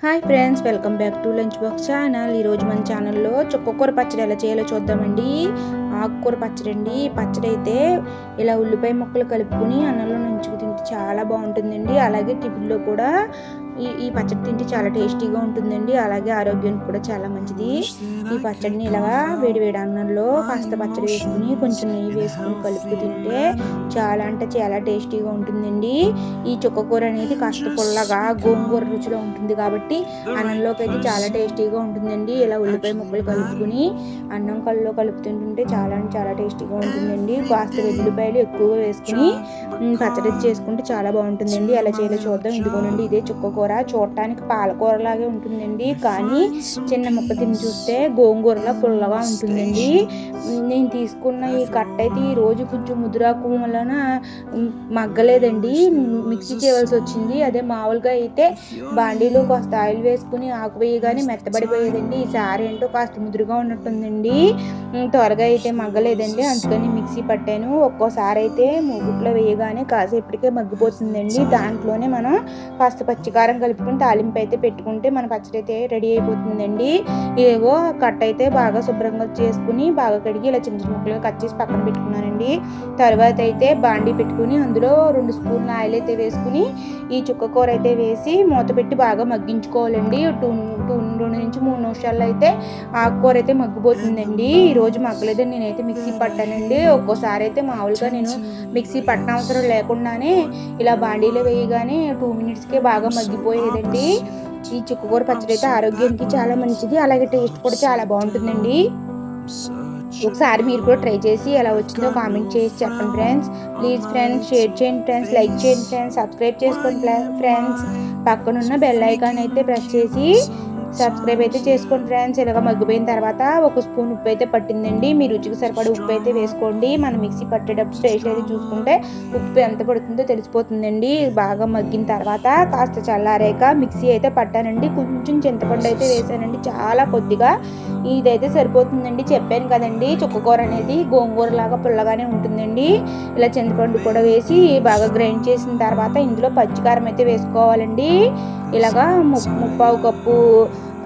Hi friends, welcome back to lunch box channel. ఈరోజు మన ఛానల్లో చుక్కకూర పచ్చడి ఎలా చేయాలో చూద్దామండి. ఆకుకూర పచ్చడి అండి. పచ్చడి అయితే ఇలా ఉల్లిపాయ ముక్కలు కలుపుకొని అన్నంలో నుంచుకు తింటే చాలా బాగుంటుందండి. అలాగే టిఫిన్లో కూడా ఈ పచ్చడి తింటే చాలా టేస్టీగా ఉంటుందండి. అలాగే ఆరోగ్యానికి కూడా చాలా మంచిది. ఈ పచ్చడిని ఇలాగా వేడి అన్నంలో కాస్త పచ్చడి వేసుకుని కొంచెం నెయ్యి వేసుకుని కలుపుకు తింటే చాలా అంటే చాలా టేస్టీగా ఉంటుందండి. ఈ చుక్కకూర అనేది కాస్త పుల్లగా గోంగూర రుచిలో ఉంటుంది కాబట్టి అన్నంలోకి అయితే చాలా టేస్టీగా ఉంటుందండి. ఇలా ఉల్లిపాయ ముక్కలు కలుపుకుని అన్నం కల్లో కలుపుతుంటుంటే చాలా అంటే చాలా టేస్టీగా ఉంటుందండి. కాస్త వెల్లుల్లిపాయలు ఎక్కువగా వేసుకుని పచ్చడి చేసుకుంటే చాలా బాగుంటుందండి. అలా చేయాలో చూద్దాం. ఇదిగోనండి, ఇదే చుక్కకూర. చూడటానికి పాలకూర లాగే ఉంటుందండి, కానీ చిన్న ముక్క తిని చూస్తే గోంగూరలా పుల్లగా ఉంటుందండి. నేను తీసుకున్న ఈ కట్ట అయితే ఈ రోజు కొంచెం ముదురాకు వలన మగ్గలేదండి, మిక్సీ చేయవలసి వచ్చింది. అదే మామూలుగా అయితే బాండీలో కాస్త ఆయిల్ వేసుకుని ఆకు వేయగానే మెత్తబడిపోయేదండి. ఈసారి ఏంటో కాస్త ముదురుగా ఉన్నట్టుందండి, త్వరగా అయితే మగ్గలేదండి. అందుకని మిక్సీ పట్టాను. ఒక్కోసారి అయితే మూగుట్లో వేయగానే కాసేపటికే మగ్గిపోతుందండి. దాంట్లోనే మనం కాస్త పచ్చికారం కలుపుకుని తాలింపు అయితే పెట్టుకుంటే మన పచ్చడి అయితే రెడీ అయిపోతుందండి. ఏవో కట్ట అయితే బాగా శుభ్రంగా చేసుకుని బాగా కడిగి ఇలా చిన్న ముక్కలుగా కట్ చేసి పక్కన పెట్టుకున్నానండి. తర్వాత అయితే బాండీ పెట్టుకుని అందులో 2 స్పూన్ల ఆయిల్ అయితే వేసుకుని ఈ చుక్కకూర అయితే వేసి మూత పెట్టి బాగా మగ్గించుకోవాలండి. 2 నుంచి 3 నిమిషాల్లో అయితే ఆకుకూర అయితే మగ్గిపోతుందండి. ఈరోజు మగ్గలేదని నేనైతే మిక్సీ పట్టానండి. ఒక్కోసారి అయితే మామూలుగా నేను మిక్సీ పట్టన అవసరం లేకుండానే ఇలా బాండీలో వేయగానే 2 మినిట్స్కే బాగా మగ్గిపోయేదండి. ఈ చుక్కకూర పచ్చడి అయితే ఆరోగ్యానికి చాలా మంచిది, అలాగే టేస్ట్ కూడా చాలా బాగుంటుందండి. ఒకసారి మీరు కూడా ట్రై చేసి ఎలా వచ్చిందో కామెంట్ చేసి చెప్పండి ఫ్రెండ్స్. ప్లీజ్ ఫ్రెండ్స్ షేర్ చేయండి ఫ్రెండ్స్, లైక్ చేయండి ఫ్రెండ్స్, సబ్స్క్రైబ్ చేసుకోండి ఫ్రెండ్స్. పక్కనున్న బెల్ ఐకాన్ అయితే ప్రెస్ చేసి సబ్స్క్రైబ్ అయితే చేసుకోండి ఫ్రెండ్స్. ఇలాగ మగ్గిపోయిన తర్వాత 1 స్పూన్ ఉప్పు అయితే పట్టిందండి. మీ రుచికి సరిపడా ఉప్పు అయితే వేసుకోండి. మనం మిక్సీ పట్టేటప్పుడు టేస్ట్ అయితే చూసుకుంటే ఉప్పు ఎంత పడుతుందో తెలిసిపోతుందండి. బాగా మగ్గిన తర్వాత కాస్త చల్లారాక మిక్సీ అయితే పట్టానండి. కొంచెం చింతపండు అయితే వేసానండి, చాలా కొద్దిగా. ఇదైతే సరిపోతుందండి. చెప్పాను కదండి, చుక్కకూర అనేది గోంగూర లాగా పుల్లగానే ఉంటుందండి. ఇలా చింతపండు కూడా వేసి బాగా గ్రైండ్ చేసిన తర్వాత ఇందులో పచ్చికారం అయితే వేసుకోవాలండి. ఇలాగా 3/4 కప్పు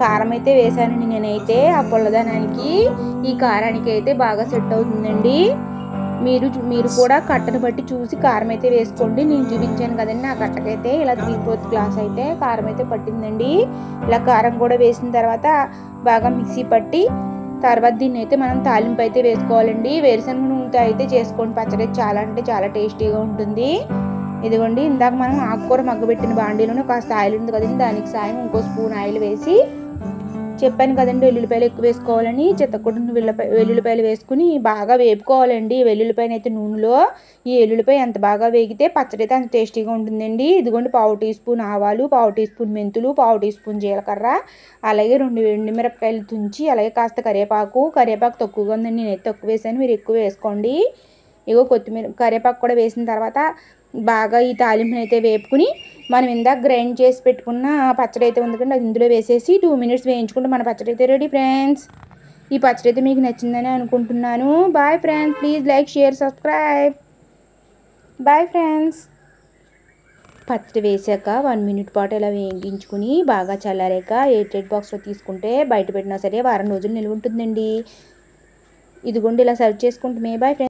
కారం అయితే వేసానండి నేనైతే. ఆ పుల్లదనానికి ఈ కారానికి అయితే బాగా సెట్ అవుతుందండి. మీరు కూడా కట్టను బట్టి చూసి కారం అయితే వేసుకోండి. నేను చూపించాను కదండి, ఆ కట్టకైతే ఇలా 3/4 గ్లాస్ అయితే కారం అయితే పట్టిందండి. ఇలా కారం కూడా వేసిన తర్వాత బాగా మిక్సీ పట్టి తర్వాత దీన్ని అయితే మనం తాలింపు అయితే వేసుకోవాలండి. వేరుశనగ నూనెతో అయితే చేసుకోండి పచ్చడి, చాలా అంటే చాలా టేస్టీగా ఉంటుంది. ఇదిగోండి, ఇందాక మనం ఆకుకూర మగ్గబెట్టిన బాండీలోనే కాస్త ఆయిల్ ఉంది కదండి, దానికి సాయం ఇంకో స్పూన్ ఆయిల్ వేసి చెప్పాను కదండి వెల్లుల్లిపాయలు ఎక్కువ వేసుకోవాలని. చెత్తకొట్టిన వెల్లుల్లిపాయలు వేసుకుని బాగా వేపుకోవాలండి. వెల్లుల్లిపాయలు అయితే నూనెలో ఈ వెల్లుల్లిపాయ ఎంత బాగా వేగితే పచ్చడి అయితే అంత టేస్టీగా ఉంటుందండి. ఇదిగోండి, 1/2 టీ స్పూన్ ఆవాలు, 1/2 టీ స్పూన్ మెంతులు, 1/2 టీ స్పూన్ జీలకర్ర, అలాగే 2 ఎండుమిరపకాయలు తుంచి, అలాగే కాస్త కరివేపాకు తక్కువగా ఉందండి, నేనైతే తక్కువ వేసాను, మీరు ఎక్కువ వేసుకోండి. ఇగో కరివేపాకు కూడా వేసిన తర్వాత బాగా ఈ తాలింపుని అయితే వేపుకుని మనం ఇందాక గ్రైండ్ చేసి పెట్టుకున్న పచ్చడి అయితే ఉంది కండి, అది ఇందులో వేసేసి 2 మినిట్స్ వేయించుకుంటే మన పచ్చడి అయితే రెడీ ఫ్రెండ్స్. ఈ పచ్చడి అయితే మీకు నచ్చిందని అనుకుంటున్నాను. Bye friends, please like share subscribe. Bye friends. పచ్చడి వేసాక 1 మినిట్ పాటు ఇలా వేయించుకుని బాగా చల్లారాక ఎయిర్ బాక్స్లో తీసుకుంటే బయట పెట్టినా సరే వారం రోజులు నిల్వ ఉంటుందండి. ఇదిగోండి, ఇలా సర్వ్ చేసుకుంటే బాయ్ ఫ్రెండ్స్.